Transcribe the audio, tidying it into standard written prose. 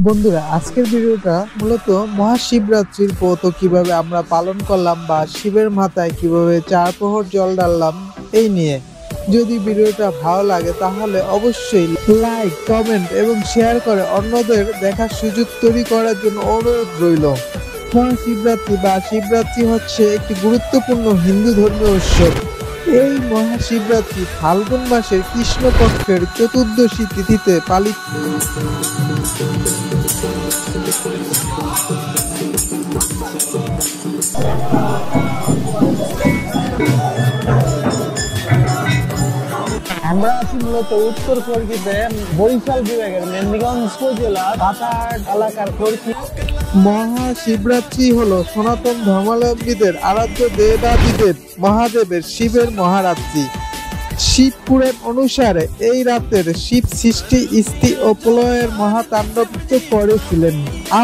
বন্ধুরা, আজকের ভিডিওটা মূলত মহাশিবরাত্রির ব্রত কিভাবে আমরা পালন করলাম বা শিবের মাথায় কিভাবে 4 প্রহর জল ঢাললাম এই নিয়ে। যদি ভিডিওটা ভালো লাগে তাহলে অবশ্যই লাইক, কমেন্ট এবং শেয়ার করে অন্যদের দেখার সুযোগ তৈরি করার জন্য অনুরোধ রইল। মহাশিবরাত্রি বা শিবরাত্রি হচ্ছে একটি গুরুত্বপূর্ণ হিন্দু ধর্মীয় উৎসব। এই মহাশিবরাত্রি ফাল্গুন মাসের কৃষ্ণপক্ষের চতুর্দশী তিথিতে পালিত। আমরা আছি মূলত উত্তর কলকাতা বরিশাল বিভাগের মেহেন্দিগঞ্জ উপজেলার বাতাট এলাকার কর্কি। মহাশিবরাত্রি হলো সনাতন ধর্মাবলম্বীদের আরাধ্য দেবাদিদেব মহাদেবের শিবের মহারাত্রি। শিব পুরাণ অনুসারে এই রাতের শিব সৃষ্টি, স্থিতি ও প্রলয়ের মহাতাণ্ডব করেছিলেন।